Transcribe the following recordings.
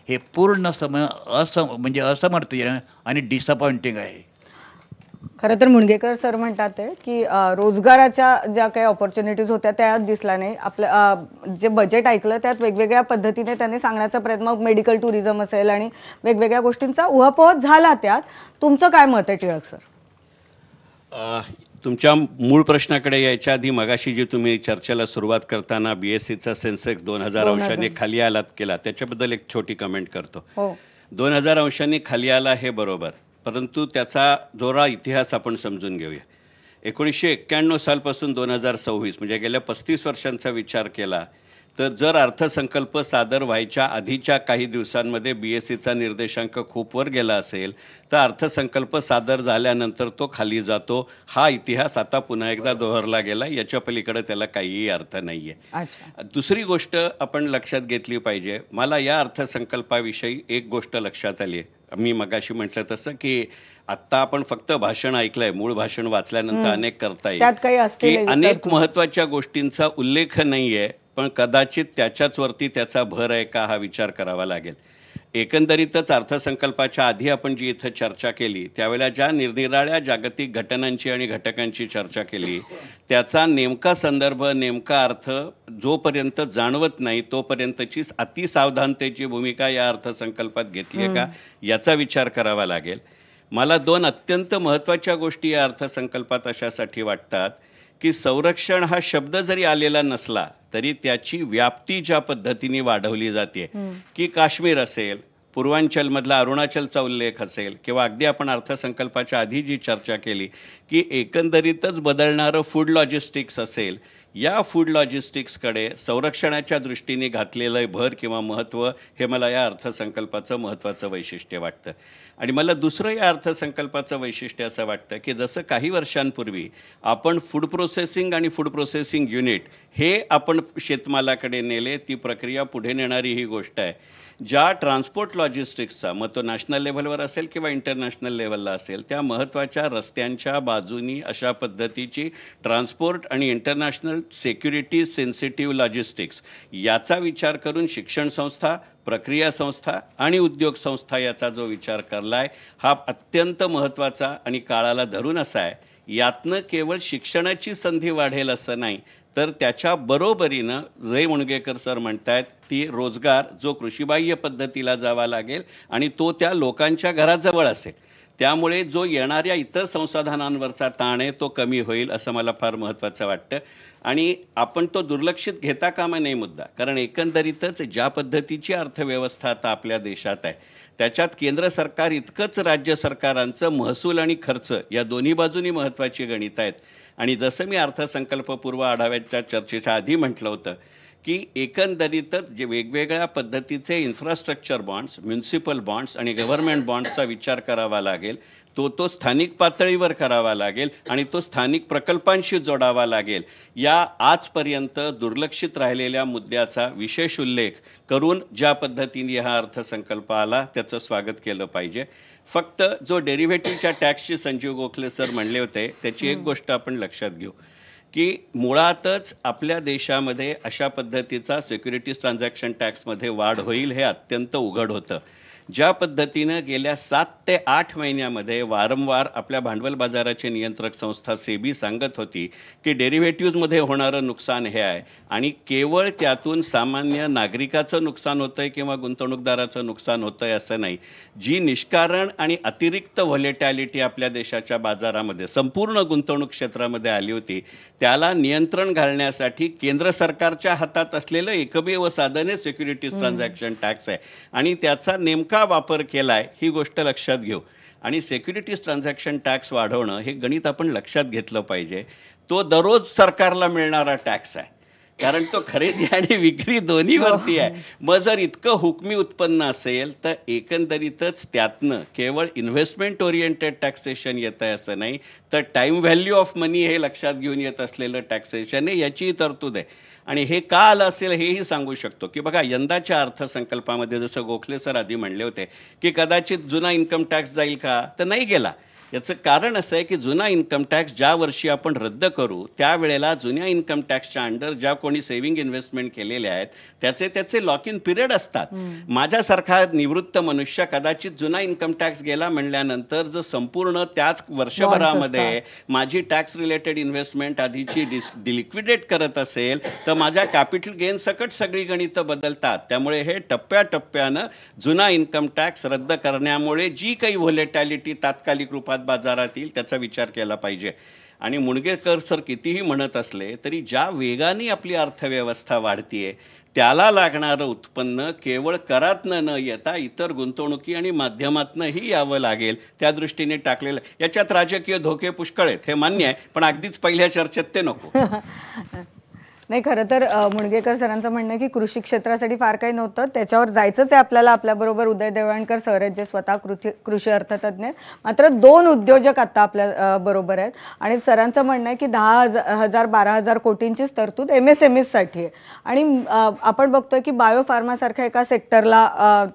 हे पूर्ण म्हणजे असमर्थनीय आणि डिसअपॉइंटिंग आहे. खरं तर मुणगेकर सर म्हणतात आहे की रोजगाराच्या ज्या काही ऑपॉर्च्युनिटीज होत्या त्या दिसल्या नाही. आपलं जे बजेट ऐकलं त्यात वेगवेगळ्या पद्धतीने त्यांनी सांगण्याचा प्रयत्न, मग मेडिकल टुरिझम असेल आणि वेगवेगळ्या गोष्टींचा उहापोह झाला त्यात. तुमचं काय मत आहे टिळक सर? तुमच्या मूळ प्रश्नाकडे यायच्या आधी मगाशी जी तुम्ही चर्चेला सुरुवात करताना BSCचा सेन्सेक्स 2000 अंशांनी खाली आला केला, त्याच्याबद्दल एक छोटी कमेंट करतो. हो. 2000 अंशांनी खाली आला हे बरोबर, परंतु त्याचा जोरा इतिहास आपण समजून घेऊया. 1991 सालपासून 2026 म्हणजे गेल्या 35 वर्षांचा विचार केला तर जर अर्थसंकल्प सादर व्हायच्या आधीच्या काही दिवसांमध्ये BSCचा निर्देशांक खूप वर गेला असेल तर अर्थसंकल्प सादर झाल्यानंतर तो खाली जातो. हा इतिहास आता पुन्हा एकदा दोहरला गेला, याच्या पलीकडे त्याला काहीही अर्थ नाहीये. दुसरी गोष्ट आपण लक्षात घेतली पाहिजे. मला या अर्थसंकल्पाविषयी एक गोष्ट लक्षात आली आहे. मी मगाशी म्हटलं तसं की आत्ता आपण फक्त भाषण ऐकलंय, मूळ भाषण वाचल्यानंतर अनेक करता येईल की अनेक महत्वाच्या गोष्टींचा उल्लेख नाहीये, पण कदाचित त्याच्याच वरती त्याचा भर आहे का हा विचार करावा लागेल. एकंदरीतच अर्थसंकल्पाच्या आधी आपण जी इथं चर्चा केली त्यावेळेला ज्या निरनिराळ्या जागतिक घटनांची आणि घटकांची चर्चा केली त्याचा नेमका संदर्भ, नेमका अर्थ जोपर्यंत जाणवत नाही तोपर्यंतची अतिसावधानतेची भूमिका या अर्थसंकल्पात घेतली आहे का याचा विचार करावा लागेल. मला दोन अत्यंत महत्त्वाच्या गोष्टी या अर्थसंकल्पात अशासाठी वाटतात की संरक्षण हा शब्द जरी आलेला नसला तरी त्याची व्याप्ती ज्या पद्धतीने वाढवली जाते की काश्मीर असेल, पूर्वांचलमधला अरुणाचलचा उल्लेख असेल किंवा अगदी आपण अर्थसंकल्पाच्या आधी जी चर्चा केली की एकंदरीतच बदलणारं फूड लॉजिस्टिक्स असेल, या फूड लॉजिस्टिक्सकडे संरक्षणाच्या दृष्टीने घातलेलं भर किंवा महत्त्व हे मला या अर्थसंकल्पाचं महत्त्वाचं वैशिष्ट्य वाटतं. आणि मला दुसरं या अर्थसंकल्पाचं वैशिष्ट्य असं वाटतं की जसं काही वर्षांपूर्वी आपण फूड प्रोसेसिंग आणि फूड प्रोसेसिंग युनिट हे आपण शेतमालाकडे नेले, ती प्रक्रिया पुढे नेणारी ही गोष्ट आहे. ज्या ट्रान्सपोर्ट लॉजिस्टिक्सचा मग तो नॅशनल लेव्हलवर असेल किंवा इंटरनॅशनल लेव्हलला असेल त्या महत्त्वाच्या रस्त्यांच्या बाजूनी अशा पद्धतीची ट्रान्सपोर्ट आणि इंटरनॅशनल सिक्युरिटी सेन्सिटिव्ह लॉजिस्टिक्स याचा विचार करून शिक्षण संस्था, प्रक्रिया संस्था आणि उद्योग संस्था याचा जो विचार करलाय हा अत्यंत महत्त्वाचा आणि काळाला धरून असा आहे. यातनं केवळ शिक्षणाची संधी वाढेल असं नाही तर त्याच्या बरोबरीनं जय मुणगेकर सर म्हणतायत ती रोजगार जो कृषीबाह्य पद्धतीला जावा लागेल आणि तो त्या लोकांच्या घराजवळ असेल, त्यामुळे जो येणाऱ्या इतर संसाधनांवरचा ताण आहे तो कमी होईल असं मला फार महत्त्वाचं वाटतं. आणि आपण तो दुर्लक्षित घेता कामा नये मुद्दा, कारण एकंदरीतच ज्या पद्धतीची अर्थव्यवस्था आता आपल्या देशात आहे त्याच्यात केंद्र सरकार इतकंच राज्य सरकारांचं महसूल आणि खर्च या दोन्ही बाजूनी महत्त्वाची गणित आहेत. आणि जसं मी अर्थसंकल्पपूर्व आढाव्याच्या चर्चेच्या आधी म्हटलं होतं की एकंदरीतच जे वेगवेगळ्या पद्धतीचे इन्फ्रास्ट्रक्चर बॉन्ड्स, म्युनिसिपल बॉन्ड्स आणि गव्हर्नमेंट बॉन्ड्सचा विचार करावा लागेल, तो स्थानिक पातळीवर करावा लागेल आणि तो स्थानिक प्रकल्पांशी जोडावा लागेल. या आजपर्यंत दुर्लक्षित राहिलेल्या मुद्द्याचा विशेष उल्लेख करून ज्या पद्धतीने हा अर्थसंकल्प आला त्याचं स्वागत केलं पाहिजे. फक्त जो डेरिव्हेटिव्हच्या टॅक्सची संजीव गोखले सर म्हणले होते त्याची एक गोष्ट आपण लक्षात घेऊ की मुळातच आपल्या देशामध्ये अशा पद्धतीचा सिक्युरिटीज ट्रान्झॅक्शन टॅक्समध्ये वाढ होईल हे अत्यंत उघड होतं. ज्या पद्धतीनं गेल्या 7 ते 8 महिन्यामध्ये वारंवार आपल्या भांडवल बाजाराची नियंत्रक संस्था सेबी सांगत होती की डेरिव्हेटिव्हमध्ये होणारं नुकसान हे आहे आणि केवळ त्यातून सामान्य नागरिकाचं नुकसान होतंय किंवा गुंतवणूकदाराचं नुकसान होतंय असं नाही. जी निष्कारण आणि अतिरिक्त व्हॉलेटॅलिटी आपल्या देशाच्या बाजारामध्ये संपूर्ण गुंतवणूक क्षेत्रामध्ये आली होती त्याला नियंत्रण घालण्यासाठी केंद्र सरकारच्या हातात असलेलं एकमेव साधन हे सिक्युरिटीज ट्रान्झॅक्शन टॅक्स आहे आणि त्याचा नेमका वापर केलाय ही गोष्ट लक्षात घेऊ. आणि सिक्युरिटीज ट्रान्झॅक्शन टॅक्स वाढवणं हे गणित आपण लक्षात घेतलं पाहिजे. तो दररोज सरकारला मिळणारा टॅक्स आहे, कारण तो खरेदी आणि विक्री दोन्हीवरती आहे. मग जर इतकं हुकमी उत्पन्न असेल तर एकंदरीतच त्यातनं केवळ इन्व्हेस्टमेंट ओरिएंटेड टॅक्सेशन येत आहे असं नाही तर टाईम व्हॅल्यू ऑफ मनी हे लक्षात घेऊन येत असलेलं टॅक्सेशन आहे, याचीही तरतूद आहे. आणि हे का आलं असेल हेही सांगू शकतो की बघा यंदाच्या अर्थसंकल्पामध्ये जसं गोखले सर आधी म्हणले होते की कदाचित जुना इन्कम टॅक्स जाईल का, तर नाही गेला. याचं कारण असं आहे की जुना इन्कम टॅक्स ज्या वर्षी आपण रद्द करू त्यावेळेला जुन्या इन्कम टॅक्सच्या अंडर ज्या कोणी सेव्हिंग इन्व्हेस्टमेंट केलेल्या आहेत त्याचे लॉक इन पिरियड असतात. माझ्यासारखा निवृत्त मनुष्य कदाचित जुना इन्कम टॅक्स गेला म्हणल्यानंतर जर संपूर्ण त्याच वर्षभरामध्ये माझी टॅक्स रिलेटेड इन्व्हेस्टमेंट आधीची लिक्विडेट करत असेल तर माझ्या कॅपिटल गेन सकट सगळी गणितं बदलतात. त्यामुळे हे टप्प्याटप्प्यानं जुना इन्कम टॅक्स रद्द करण्यामुळे जी काही व्होलेटॅलिटी तात्कालिक रूपात बाजारात येईल त्याचा विचार केला पाहिजे. आणि मुणगेकर सर कितीही म्हणत असले तरी ज्या वेगाने आपली अर्थव्यवस्था वाढतीये त्याला लागणारं उत्पन्न केवळ करातनं न येता इतर गुंतवणुकी आणि माध्यमातनंही यावं लागेल त्या दृष्टीने टाकलेलं. याच्यात राजकीय धोके पुष्कळ आहेत हे मान्य आहे, पण अगदीच पहिल्या चर्चेत ते नको. नाही, खरं तर मुणगेकर सरांचं म्हणणं आहे की कृषी क्षेत्रासाठी फार काही नव्हतं, त्याच्यावर जायचंच आहे आपल्याला. आपल्याबरोबर उदय देवळणकर सर आहेत जे स्वतः कृषी अर्थतज्ञ आहेत. मात्र 2 उद्योजक आता आपल्या बरोबर आहेत आणि सरांचं म्हणणं आहे की 10,000-12,000 कोटींचीच तरतूद MSMEs साठी आहे. आणि आपण बघतोय की बायोफार्मासारख्या एका सेक्टरला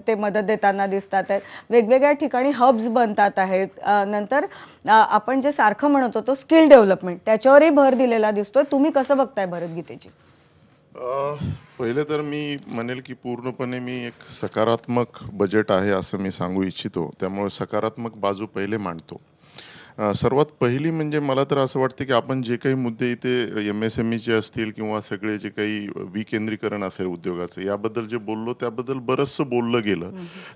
ते मदत देताना दिसतात आहेत. वेगवेगळ्या ठिकाणी हब्स बनतात आहेत. नंतर आपण जे सारखं म्हणत होतो स्किल डेव्हलपमेंट त्याच्यावरही भर दिलेला दिसतोय. तुम्ही कसं बघताय भरतगीतेची? पहिले तर मी म्हणेल की पूर्णपणे मी एक सकारात्मक बजेट आहे असं मी सांगू इच्छितो. त्यामुळे सकारात्मक बाजू पहिले मांडतो. सर्वात पहिली म्हणजे मला तर असं वाटतं की आपण जे काही मुद्दे इथे MSMEचे असतील किंवा सगळे जे काही विकेंद्रीकरण असेल उद्योगाचं याबद्दल जे बोललो त्याबद्दल बरंचसं बोललं गेलं.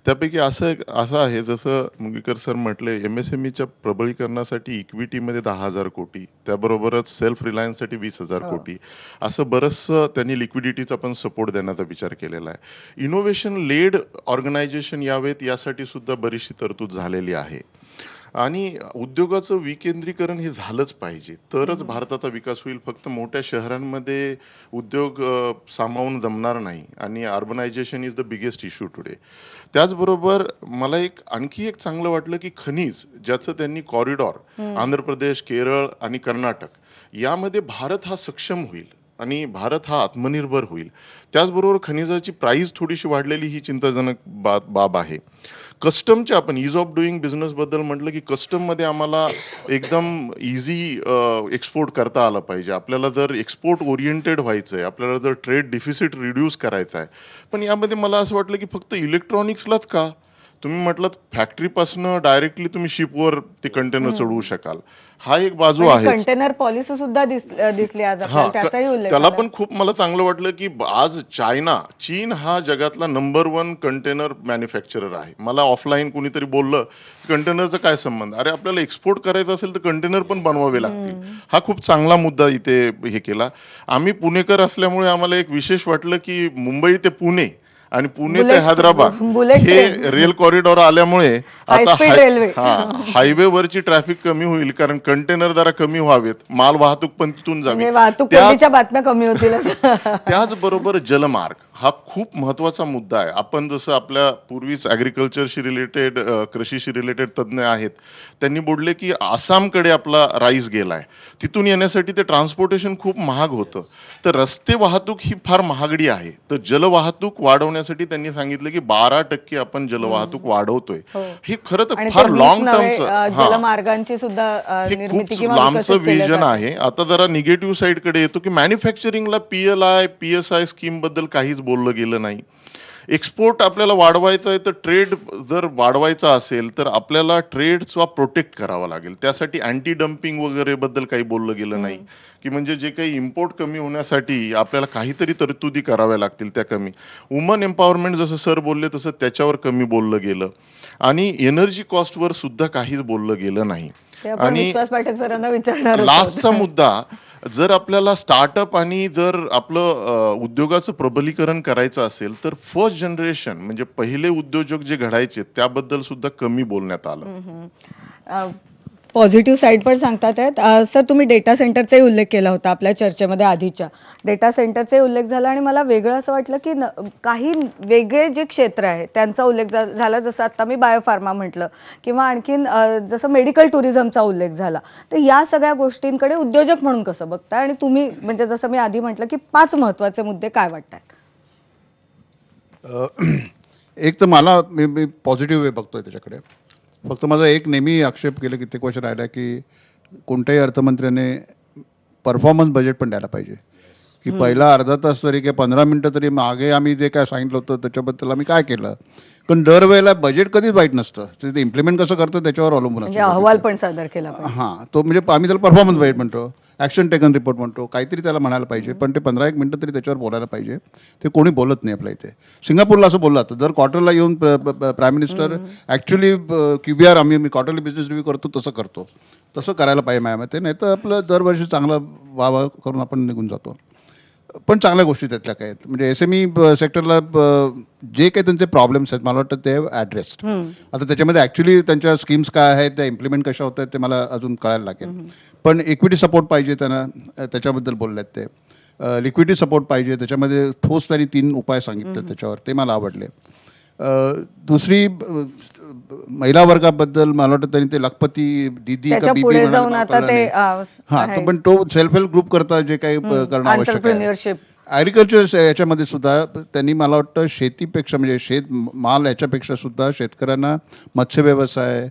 त्यापैकी असं आहे जसं मुंगेकर सर म्हटले MSMEच्या प्रबळीकरणासाठी इक्विटीमध्ये 10,000 कोटी, त्याबरोबरच सेल्फ रिलायन्ससाठी 20,000 कोटी, असं बरंचसं त्यांनी लिक्विडिटीचा पण सपोर्ट देण्याचा विचार केलेला आहे. इनोव्हेशन लेड ऑर्गनायझेशन यावेत यासाठी सुद्धा बरीचशी तरतूद झालेली आहे. आणि उद्योगाचं विकेंद्रीकरण हे झालंच पाहिजे तरच भारताचा विकास होईल. फक्त मोठ्या शहरांमध्ये उद्योग सामावून जमणार नाही आणि urbanisation is the biggest issue today. त्याचबरोबर मला आणखी एक चांगलं वाटलं की खनिज ज्याचं त्यांनी कॉरिडॉर आंध्र प्रदेश, केरळ आणि कर्नाटक यामध्ये भारत हा सक्षम होईल आणि भारत हा आत्मनिर्भर होईल. त्याचबरोबर खनिजाची प्राइस थोडीशी वाढलेली ही चिंताजनक बाब आहे. कस्टमच्या आपण इज ऑफ डुईंग बिझनेस बद्दल म्हटलं की कस्टम मध्ये आम्हाला एकदम इझी एक्सपोर्ट करता आलं पाहिजे. आपल्याला जर एक्सपोर्ट ओरिएंटेड व्हायचं आहे, आपल्याला जर ट्रेड डिफिसिट रिड्यूस करायचा आहे, पण यामध्ये मला असं वाटलं की फक्त इलेक्ट्रॉनिक्सलाच का? तुम्ही म्हटलं फॅक्टरीपासून डायरेक्टली तुम्ही शिपवर ते कंटेनर चढवू शकाल, हा एक बाजू आहे. कंटेनर पॉलिसी सुद्धा दिसली आज आपल्याला, त्याचाही उल्लेख त्याला पण खूप मला चांगलं वाटलं की आज चीन हा जगातला नंबर 1 कंटेनर मॅन्युफॅक्चरर आहे. मला ऑफलाईन कुणीतरी बोललं कंटेनरचा काय संबंध, अरे आपल्याला एक्सपोर्ट करायचं असेल तर कंटेनर पण बनवावे लागतील. हा खूप चांगला मुद्दा इथे हे केला. आम्ही पुणेकर असल्यामुळे आम्हाला एक विशेष वाटलं की मुंबई ते पुणे आणि पुणे ते हैदराबाद हे रेल कॉरिडॉर आल्यामुळे आता हायवेवरची ट्रॅफिक कमी होईल, कारण कंटेनर जरा कमी व्हावेत, माल वाहतूक पण तिथून जावी, बातम्या कमी होतील. त्याचबरोबर जलमार्ग हा खूप महत्वाचा मुद्दा आहे. आपण जसं आपल्या पूर्वीच ऍग्रिकल्चरशी रिलेटेड, कृषीशी रिलेटेड तज्ज्ञ आहेत, त्यांनी बोलले की आसामकडे आपला राईस गेलाय, तिथून येण्यासाठी ते ट्रान्सपोर्टेशन खूप महाग होतं. तर रस्ते वाहतूक ही फार महागडी आहे. तर जलवाहतूक वाढवण्यासाठी त्यांनी सांगितलं की 12% आपण जलवाहतूक वाढवतोय. हे खरं तर फार लॉंग टर्मचं जलमार्गांची सुद्धा खूप लांबचं विजन आहे. आता जरा निगेटिव्ह साईड कडे येतो की मॅन्युफॅक्चरिंगला PLI PSI स्कीम बद्दल काहीच बोललं गेलं नाही. एक्सपोर्ट आपल्याला वाढवायचा आहे तर ट्रेड जर वाढवायचा असेल तर आपल्याला ट्रेडचा प्रोटेक्ट करावा लागेल. त्यासाठी अँटी डम्पिंग वगैरे बद्दल काही बोललं गेलं नाही की म्हणजे जे काही इम्पोर्ट कमी होण्यासाठी आपल्याला काहीतरी तरतुदी कराव्या लागतील त्या कमी. वुमन एम्पॉवरमेंट जसं सर बोलले तसं त्याच्यावर कमी बोललं गेलं आणि एनर्जी कॉस्टवर सुद्धा काहीच बोललं गेलं नाही. आणि लास्टचा मुद्दा, जर आपल्याला स्टार्टअप आणि जर आपलं उद्योगाचं प्रबलीकरण करायचं असेल तर फर्स्ट जनरेशन म्हणजे पहिले उद्योजक जे घडायचे त्याबद्दल सुद्धा कमी बोलण्यात आलं. पॉझिटिव्ह साईड पण सांगतात आहेत. सर तुम्ही डेटा सेंटरचाही उल्लेख केला होता आपल्या चर्चेमध्ये, आधीच्या डेटा सेंटरचाही उल्लेख झाला आणि मला वेगळं असं वाटलं की काही वेगळे जे क्षेत्र आहे त्यांचा उल्लेख झाला, जसं आता मी बायोफार्मा म्हटलं किंवा आणखीन जसं मेडिकल टुरिझमचा उल्लेख झाला. तर या सगळ्या गोष्टींकडे उद्योजक म्हणून कसं बघताय आणि तुम्ही म्हणजे जसं मी आधी म्हटलं की 5 महत्वाचे मुद्दे काय वाटतात? एक तर मला मी पॉझिटिव्ह वे बघतोय त्याच्याकडे. फक्त माझा एक नेहमी आक्षेप केलं कित्येक वर्ष राहिला की कोणत्याही अर्थमंत्र्याने परफॉर्मन्स बजेट पण द्यायला पाहिजे की पहिला अर्धा तास तरी किंवा 15 मिनिटं तरी मागे आम्ही जे काय सांगितलं होतं त्याच्याबद्दल आम्ही काय केलं. पण दरवेळेला बजेट कधीच वाईट नसतं, ते इम्प्लिमेंट कसं करतं त्याच्यावर अवलंबून म्हणजे असतं. अहवाल पण सादर केला पाहिजे. हां, तो म्हणजे आम्ही त्याला परफॉर्मन्स बजेट म्हणतो, ॲक्शन टेकन रिपोर्ट म्हणतो, काहीतरी त्याला म्हणायला पाहिजे. पण ते 15-1 मिनिटं तरी त्याच्यावर बोलायला पाहिजे. ते कोणी बोलत नाही आपल्या इथे. सिंगापूरला असं बोललं जातं, जर क्वार्टरला येऊन प्राईम मिनिस्टर ॲक्च्युली QBR आम्ही क्वार्टरली बिझनेस रिव्ह्यू करतो तसं करतो, तसं करायला पाहिजे माझ्या मते. नाही तर आपलं दरवर्षी चांगलं वाह करून आपण निघून जातो. पण चांगल्या गोष्टी त्यातल्या काय आहेत, म्हणजे SME सेक्टरला जे काही त्यांचे प्रॉब्लेम्स आहेत मला वाटतं ते ॲड्रेस्ड. आता त्याच्यामध्ये ॲक्च्युली त्यांच्या स्कीम्स काय आहेत, त्या इम्प्लिमेंट कशा होत आहेत ते मला अजून कळायला लागेल. पण इक्विटी सपोर्ट पाहिजे त्यांना, त्याच्याबद्दल बोलले आहेत ते. लिक्विडिटी सपोर्ट पाहिजे, त्याच्यामध्ये ठोस त्यांनी 3 उपाय सांगितले त्याच्यावर, ते मला आवडले. दुसरी महिला वर्गाबद्दल मला वाटतं त्यांनी ते लखपती दीदी त्याच्या का बीबी पुढे म्हणाले जाऊन मला आता कळलं ते नाही. हां, पण तो सेल्फ हेल्प ग्रुप करता जे काही करणं आवश्यक आहे. एंटरप्रिन्युअरशिप. ॲग्रिकल्चर याच्यामध्ये सुद्धा त्यांनी मला वाटतं शेतीपेक्षा म्हणजे माल याच्यापेक्षा सुद्धा शेतकऱ्यांना मत्स्य व्यवसाय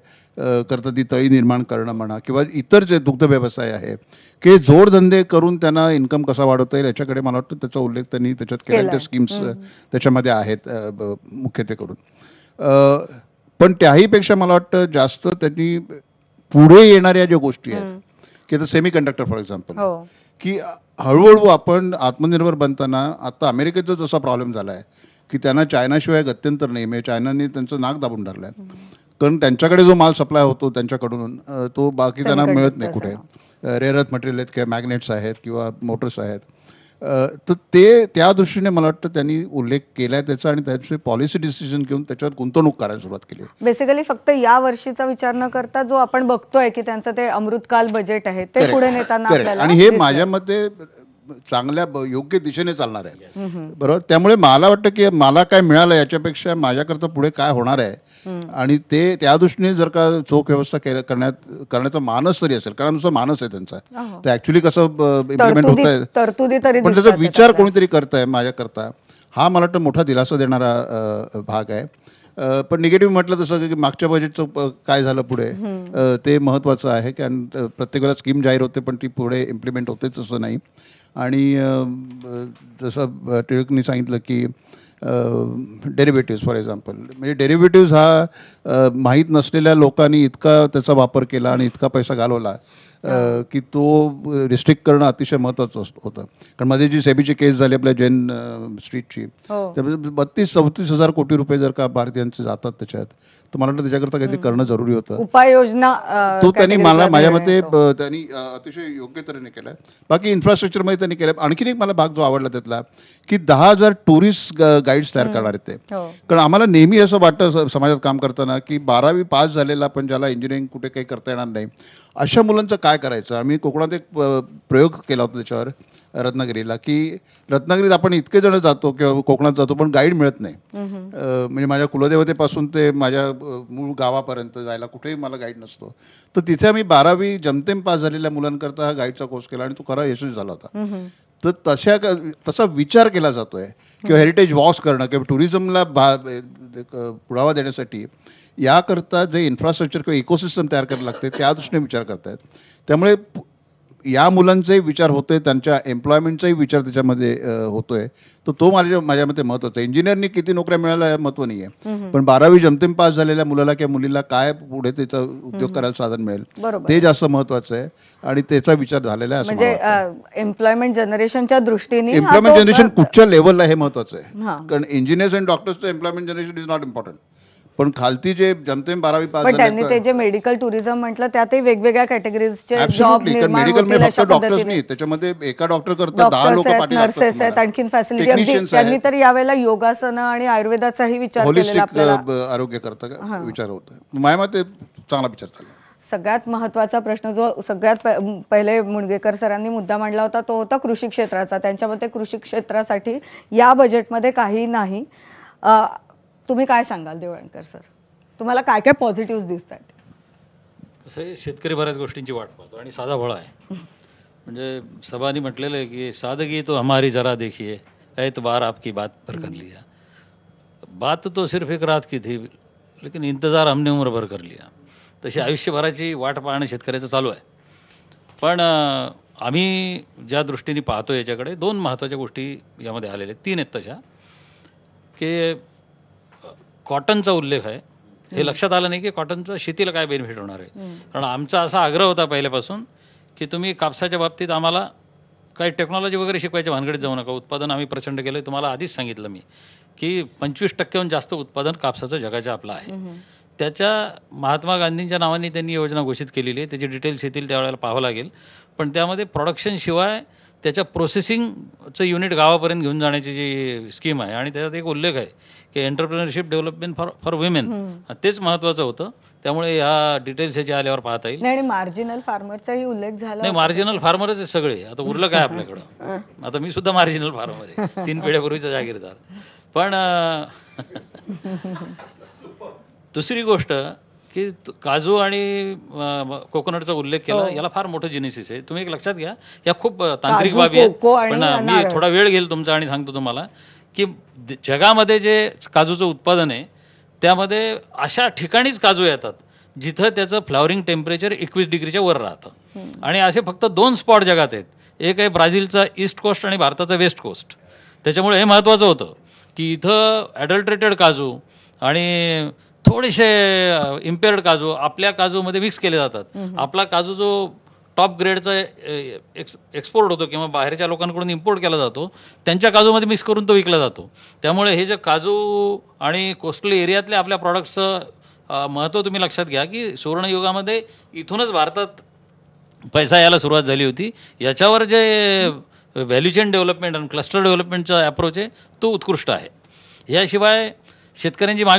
करता ती तळी निर्माण करणं म्हणा किंवा इतर जे दुग्ध व्यवसाय आहे की जोडधंदे करून त्यांना इन्कम कसा वाढवता येईल याच्याकडे मला वाटतं त्याचा उल्लेख त्यांनी त्याच्यात केला. केलाय. त्या स्कीम्स त्याच्यामध्ये आहेत मुख्यत्वे करून. पण त्याहीपेक्षा मला वाटतं जास्त त्यांनी पुढे येणाऱ्या ज्या गोष्टी आहेत की आता सेमी कंडक्टर फॉर एक्झाम्पल, हो. की हळूहळू आपण आत्मनिर्भर बनताना आता अमेरिकेचा जसा प्रॉब्लेम झाला आहे की त्यांना चायनाशिवाय गत्यंतर नाही, म्हणजे चायनाने त्यांचं नाक दाबून धरलं आहे. कारण त्यांच्याकडे जो माल सप्लाय होतो त्यांच्याकडून तो बाकी त्यांना मिळत नाही कुठे. रेअर अर्थ मटेरियल आहेत किंवा मॅग्नेट्स आहेत किंवा मोटर्स आहेत. तर ते त्या दृष्टीने मला वाटतं त्यांनी उल्लेख केला आहे त्याचा आणि त्याचे पॉलिसी डिसिजन घेऊन त्याच्यावर गुंतवणूक करायला सुरुवात केली. बेसिकली फक्त या वर्षीचा विचार न करता जो आपण बघतोय की त्यांचं ते अमृतकाल बजेट आहे ते Correct. पुढे नेताना Correct. आपल्याला आणि हे दिसतंय. माझ्या मते चांगल्या योग्य दिशेने चालणार आहे. बरोबर. त्यामुळे मला वाटतं की मला काय मिळालं याच्यापेक्षा माझ्याकरता पुढे काय होणार आहे आणि ते त्या दृष्टीने जर का चोख व्यवस्था करण्याचा मानस तरी असेल, कारण नुसतं मानस आहे त्यांचा, हो. ते ऍक्च्युली कसं इम्प्लिमेंट होत आहे तरतुदी तरी पण त्याचा दिसतात विचार त्यातल्या. कोणीतरी करताय माझ्याकरता, हा मला वाटतं मोठा दिलासा देणारा भाग आहे. पण निगेटिव्ह म्हटलं तसं की मागच्या बजेटचं काय झालं पुढे ते महत्त्वाचं आहे, कारण प्रत्येक वेळेला स्कीम जाहीर होते पण ती पुढे इम्प्लिमेंट होतेच असं नाही. आणि जसं टिळकनी सांगितलं की डेरिव्हेटिव्स फॉर एक्झाम्पल, म्हणजे डेरिव्हेटिव्स हा माहीत नसलेल्या लोकांनी इतका त्याचा वापर केला आणि इतका पैसा घालवला की तो रिस्ट्रिक्ट करणं अतिशय महत्त्वाचं होतं. कारण मध्ये जी सेबीची केस झाली आपल्या जैन स्ट्रीटची, हो. त्यामध्ये 32-34 हजार कोटी रुपये जर का भारतीयांचे जातात त्याच्यात, तर मला वाटतं त्याच्याकरता काहीतरी करणं जरुरी होतं. उपाययोजना तो त्यांनी category माझ्या ला मते देण्यात त्यांनी अतिशय योग्य तऱ्हेने केलं. बाकी इन्फ्रास्ट्रक्चरमध्ये त्यांनी केलं. आणखीन एक मला भाग जो आवडला त्यातला की 10,000 टुरिस्ट गाईड्स तयार करणार आहेत ते. हो. कारण आम्हाला नेहमी असं वाटतं समाजात काम करताना की 12वी पास झालेला पण ज्याला इंजिनिअरिंग कुठे काही करता येणार नाही अशा मुलांचं काय करायचं. आम्ही कोकणात एक प्रयोग केला होता त्याच्यावर रत्नागिरीला, की रत्नागिरीत आपण इतके जण जातो किंवा कोकणात जातो पण गाईड मिळत नाही. म्हणजे माझ्या कुलदेवतेपासून ते माझ्या मूळ गावापर्यंत जायला कुठेही मला गाईड नसतो. तर तिथे आम्ही 12वी जमतेम पास झालेल्या मुलांकरता हा गाईडचा कोर्स केला आणि तो खरा यशस्वी झाला होता. तर तसा विचार केला जातोय किंवा हेरिटेज वॉक्स करणं किंवा टुरिझमला पुढावा देण्यासाठी याकरता जे इन्फ्रास्ट्रक्चर किंवा इकोसिस्टम तयार करायला लागते त्या दृष्टीने विचार करतायत. त्यामुळे या मुलांचाही विचार होतोय, त्यांच्या एम्प्लॉयमेंटचाही विचार त्याच्यामध्ये होतोय. तर तो माझ्या मते महत्त्वाचा आहे. इंजिनिअरनी किती नोकऱ्या मिळाल्या महत्त्व नाही आहे, पण 12वी जमतेम पास झालेल्या मुलाला किंवा मुलीला काय पुढे त्याचा उद्योग करायला साधन मिळेल बरोबर. ते जास्त महत्त्वाचं आहे आणि त्याचा विचार झालेला आहे असं मला म्हणजे वाटतं. एम्प्लॉयमेंट जनरेशनच्या दृष्टीने हा एम्प्लॉयमेंट तो, जनरेशन कुठच्या लेवलला हे महत्त्वाचं आहे. हां. कारण इंजिनियर्स अँड डॉक्टर्सचं employment generation is not important, पण खालती जे जमतेम 12वी पास पण त्यांनी झाले ते जे मेडिकल टुरिझम म्हटलं त्यातही वेगवेगळ्या कॅटेगरीजचे जॉब ऍब्सोल्युटली, कारण निर्माण मेडिकल होतील मध्ये अशा फक्त डॉक्टर्स पद्धतीने. नाही, त्याच्यामध्ये एका डॉक्टर करता 10 डॉक्टर्स लोक आहेत, पाठी नर्सेस आहेत, आणखीन फॅसिलिटी अगदी Technicians त्यांनी आहेत. तर यावेळेला योगासनं आणि आयुर्वेदाचाही विचार केलेला होलिस्टिक आपल्याला. आरोग्य करता हां. विचार होत आहे. माझ्या मते चांगला विचार चालला. सगळ्यात महत्त्वाचा प्रश्न जो सगळ्यात पहिले मुणगेकर सरांनी मुद्दा मांडला होता तो होता कृषी क्षेत्राचा. त्यांच्या मते कृषी क्षेत्रासाठी या बजेटमध्ये काही नाही. तुम्ही काय सांगाल देवळणकर सर, तुम्हाला काय काय पॉझिटिव्ह दिसत आहेत? कसं आहे, शेतकरी बऱ्याच गोष्टींची वाट पाहतो आणि साधा भोळा आहे. म्हणजे सभानी म्हटलेलं आहे की सादगी तो हमारी जरा देखिए एतबार आपकी बात पर कर लिया. बात तो सिर्फ एक रात की थी लेकिन इंतज़ार हमने उम्र भर कर लिया. तशी आयुष्यभराची वाट पाहणं शेतकऱ्याचं चालू आहे. पण आम्ही ज्या दृष्टीने पाहतो याच्याकडे 2 महत्त्वाच्या गोष्टी यामध्ये आलेल्या आहेत, 3 आहेत तशा, की कॉटनचा उल्लेख आहे. हे लक्षात आलं नाही की कॉटनचं शेतीला काय बेनिफिट होणार आहे. कारण आमचा असा आग्रह होता पहिल्यापासून की तुम्ही कापसाच्या बाबतीत आम्हाला काही टेक्नॉलॉजी वगैरे शिकवायच्या भानगडीत जाऊ नका. उत्पादन आम्ही प्रचंड केलं. तुम्हाला आधीच सांगितलं मी की 25% जास्त उत्पादन कापसाचं जगाच्या आपलं आहे. त्याच्या महात्मा गांधींच्या नावाने त्यांनी योजना घोषित केलेली आहे. त्याचे डिटेल्स येतील त्यावेळेला पाहावं लागेल. पण त्यामध्ये प्रोडक्शनशिवाय त्याच्या प्रोसेसिंगचं युनिट गावापर्यंत घेऊन जाण्याची जी स्कीम आहे आणि त्याच्यात एक उल्लेख आहे की एंटरप्रेनरशिप डेव्हलपमेंट फॉर विमेन, तेच महत्त्वाचं होतं. त्यामुळे ह्या डिटेल्स ह्याच्या आल्यावर पाहता येईल. नाही, आणि मार्जिनल फार्मरचाही उल्लेख झाला नाही, होता. मार्जिनल फार्मरच आहे सगळे. आता उरलं काय आपल्याकडं? आता मी सुद्धा मार्जिनल फार्मर आहे, 3 पिढ्यापूर्वीचा जागीरदार. पण दुसरी गोष्ट की काजू आणि कोकोनटचा उल्लेख केला, हो. याला फार मोठं जेनेसिस आहे. तुम्ही एक लक्षात घ्या, या खूप तांत्रिक काजू, बाबी आहेत. कोको आणि पण मी नारळ. थोडा वेळ घेईल तुमचा आणि सांगतो तुम्हाला की जगामध्ये जे काजूचं उत्पादन आहे त्यामध्ये अशा ठिकाणीच काजू येतात जिथं त्याचं फ्लॉवरिंग टेम्परेचर 21 डिग्रीच्या वर राहतं. आणि असे फक्त 2 स्पॉट जगात आहेत. एक आहे ब्राझीलचा ईस्ट कोस्ट आणि भारताचा वेस्ट कोस्ट. त्याच्यामुळे हे महत्त्वाचं होतं की इथं ॲडल्ट्रेटेड काजू आणि थोडेसे इम्पेअर्ड काजू आपल्या काजूमध्ये मिक्स केले जातात. आपला काजू जो टॉप ग्रेडचा एक्सपोर्ट होतो किंवा बाहेरच्या लोकांकडून इम्पोर्ट केला जातो, त्यांच्या काजूमध्ये मिक्स करून तो विकला जातो. त्यामुळे हे जे काजू आणि कोस्टल एरियातले आपल्या प्रॉडक्ट्सचं महत्त्व तुम्ही लक्षात घ्या की सुवर्णयुगामध्ये इथूनच भारतात पैसा यायला सुरुवात झाली होती. याच्यावर जे व्हॅल्यू चेन डेव्हलपमेंट आणि क्लस्टर डेव्हलपमेंटचा अप्रोच आहे तो उत्कृष्ट आहे. याशिवाय शेतकऱ्यांची